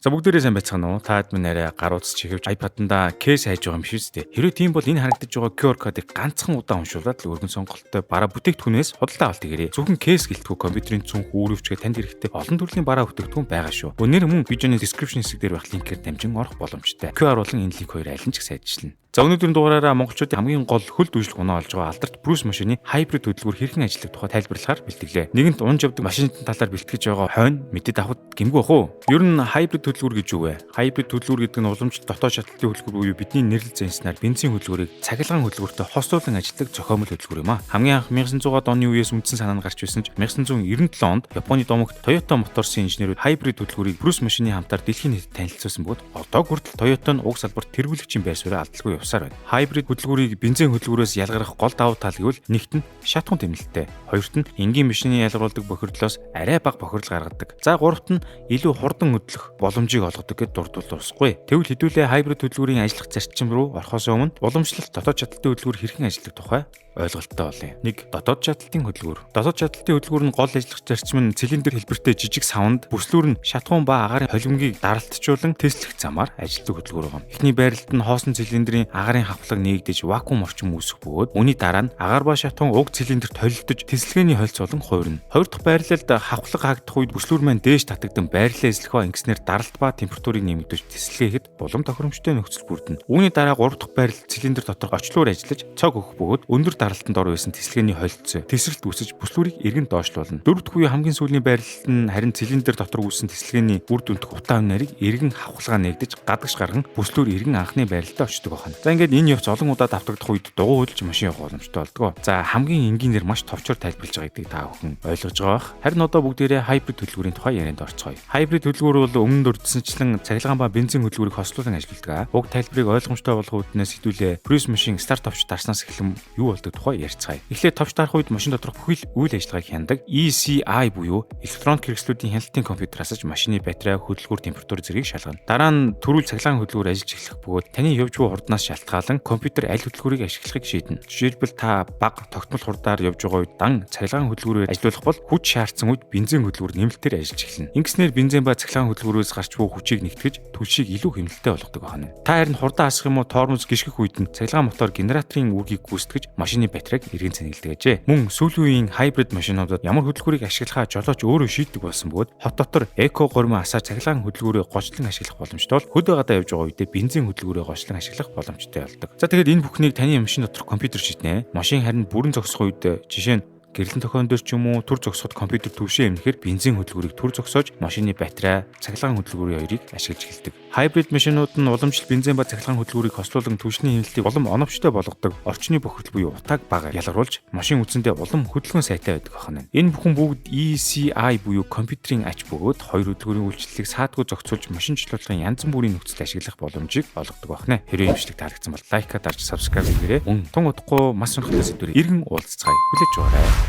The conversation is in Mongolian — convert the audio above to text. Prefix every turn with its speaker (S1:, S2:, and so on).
S1: За бүгдээрээ сайн байцгаана уу? Та админ арай гарууц чихвж iPad-анда кейс хайж байгаа юм шиг үстэй. Хэрэв тийм бол энэ харагдаж байгаа QR кодыг ганцхан удаан уншуулад л өргөн сонголттой бараа бүтээгдэхүүнээс худалдаа авалт хийгээрэй. Зөвхөн кейс гэлтгүй компьютерийн цүнх үүрэгчгээ танд хэрэгтэй олон төрлийн бараа бүтээгдэхүүн байгаа шүү. Өнөр мөн видеоны description хэсэг дээр байх линкээр дамжин орох боломжтой. QR болон энэ линк хоёр аль нь ч сайжлна. За өнөөдрийн дугаараараа монголчуудын хамгийн гол хөл дүүжлэх унаа олж байгаа алдарт Bruce машины хайбрид хөдөлгүүр хэрхэн ажилладаг тухай тайлбарлахаар бэлтгэлээ. Нэгэнт унж явдаг машины талаар бэлтгэж байгаа хойно мэдээд авахд гэмгүй бах уу? Ер нь хайбрид хөдөлгүүр гэж юу вэ? Хайбрид хөдөлгүүр гэдэг нь уламжлалт дотоод шаталтын хөдөлгүүр буюу бидний нэрлэл зэнснээр бензин хөдөлгүүрийг цахилгаан хөдөлгүүртэй хослуулан ажилладаг зохиомл хөдөлгүүр юм а. Хамгийн анх 1900-аад оны үеэс үндсэн санаа нь гарч ирсэн ч 1997 онд Японы домогт Toyota Motorсын инженерүүд хайбрид хөдөлгүүрийг Bruce машины хамтаар дэлхийн нийтэд танилцуулсан бөгөөд одоо хүртэл Toyota-ны уг салбарт тэргүүлэгчийн байр суурь алдалгүй явсаар байна. Хайбрид хөдөлгүүрийг бензин хөдөлгүүрээс ялгарах гол давуу тал гэвэл нэгт нь шатхуун тэмнэлттэй, хоёрт нь энгийн машины ялгаруулдаг бохирдлоос арай бага бохирдол гаргадаг. За гуравт нь илүү хурдан хөдлөх боломжийг олгодог гэд дурдвал усгүй. Тэгвэл хэдүүлээ хайбрид хөдөлгүүрийн ажиллах зарчим руу орохоос өмнө уламжлалт дотоод шаталтын хөдөлгүүр хэрхэн ажилладаг тухай ойлголттой болъё. 1. Дотоод шаталтын хөдөлгүүр. Дотоод шаталтын хөдөлгүүр нь гол ажиллах зарчим нь цилиндр хэлбэртэй жижиг савнд бүслүүр нь шатхуун ба агаарын холимгийг даралтжуулан теслэх замаар ажилладаг хөдөлгүүр юм. Эхний байралд нь хоосон цилиндрийн агаарын хавхлаг нээгдэж вакуум орчим үүсэх бөгөөд үүний дараа нь агаар ба шатхуун уг цилиндрт холилдож тэсэлгээний хольц болон хуурна. Хоёр дахь байрлалд хавхлаг хаагдах үед бүслүүр маань дээш татагдан байрлалаа эслэх ба ингэснээр даралт ба температурыг нэмэгдүүлж тэсэлгээхэд улам тохиромжтой нөхцөл бүрдэнэ. Үүний дараа гурав дахь байрлал цилиндр дотор очлуур ажиллаж цог өгөх бөгөөд өндөр даралтанд ор байсан тэсэлгээний холилдсон тесрэлт үүсэж бүслүүрийг эргэн доошлуулна. Дөрөв дахь буюу хамгийн сүүлийн байрлалд нь харин цилиндр дотор үүссэн тэсэлгээний үр дүнд утаа нарыг эргэн хавхлага нээгдэж гадагш гарган бүслүүр эргэн анхны байрлалд очдог байна. За ингээд энэ явц олон удаа давтагдах үед дугуй хөдөлж машин явах боломжтой болдгоо. За хамгийн энгийнээр маш товчоор тайлбарлаж байгаа гэдгийг та бүхэн ойлгож байгаа бах. Харин одоо бүгдээрээ хайбрид хөдөлгүүрийн тухай ярианд орцгоё. Хайбрид хөдөлгүүр бол өмнө дурдсанчлан цахилгаан ба бензин хөдөлгүүрийг хослуулан ажилладаг. Уг тайлбарыг ойлгомжтой болгох үүднээс хэдүүлээ Bruce машин стартапч дарснаас эхлэн юу болдог тухай ярьцгаая. Эхлээд товч дарах үед машин доторх бүхэл үйл ажиллагааг хяндаг ECI буюу электроник хэрэгслүүдийн хяналтын компьютераас машины батарей, хөдөлгүүр, температур зэргийг шалгана. Дараа нь төрүүл цахилгаан хөдөлгүүр ажиллаж эхлэх бөгөөд таны явж буй хурднаас шалтгаалan компьютер аль хөдөлгүүрийг ашиглахыг шийднэ. Жишээлбэл та бага тогтмол хурдаар явж байгаа үед дан цахилгаан хөдөлгүүрээр ажиллах бол хүч шаардсан үед бензин хөдөлгүүр нэмэлтээр ажиллаж эхэлнэ. Ингэснээр бензин ба цахилгаан хөдөлгүүрөөс гарч буй хүчийг нэгтгэж түлшийг илүү хэмнэлттэй болгодог байна. Та харин хурдан асах юм уу тормоз гიშгэх үед нь цахилгаан мотор генераторын үүргийг гүйцэтгэж машины батарейг эргэн цэнгэлдэг. Мөн сүүлийн үеийн хайбрид машинуудад ямар хөдөлгүүрийг ашиглахаа жолооч өөрөө шийддэг болсон бөгөөд хот дотор эко гормон асаа цахилгаан хөдөлгүүрээ гочлон ашиглах боломжтой бол хөдөө гадаа явж байгаа үедээ бензин хөдөлгүүрээ гочлон ашиглах боломжтой болдог. За тэгэхээр энэ бүхнийг таны машин доторх компьютер шийднэ. Машин харин бүрэн зогсох үед жишээ нь гэрлэн тохион дээр ч юм уу түр зогсоход компьютер төвшөө эмнэхээр бензин хөдөлгүүрийг түр зогсоож машины батарей, цахилгаан хөдөлгүүрийн хоёрыг ашиглаж эхэлдэг. Хайбрид машинууд нь уламжлалт бензин ба цахилгаан хөдөлгүүрийг хослуулан түвшний хяналтыг улам оновчтой болгодог. Орчны бохирдол буюу утааг бага ялгаруулж машин үтсэндээ улам хөдөлгөөн сайтай байдаг байна. Энэ бүхэн бүгд ECI буюу компьютерийн ач бөгөөд хоёр хөдөлгүүрийн үйлчлэлийг саадгүй зохицуулж машин чөлөөтийн янз бүрийн нөхцөл ашиглах боломжийг олгодог байна. Хэрвээ имжлэг таалагдсан бол лайк дарж subscribe хийгээрэй. Мөн тун удахгүй мас сонирхолтой сэдвээр иргэн уулзцгаая. Хүлээж аваарай.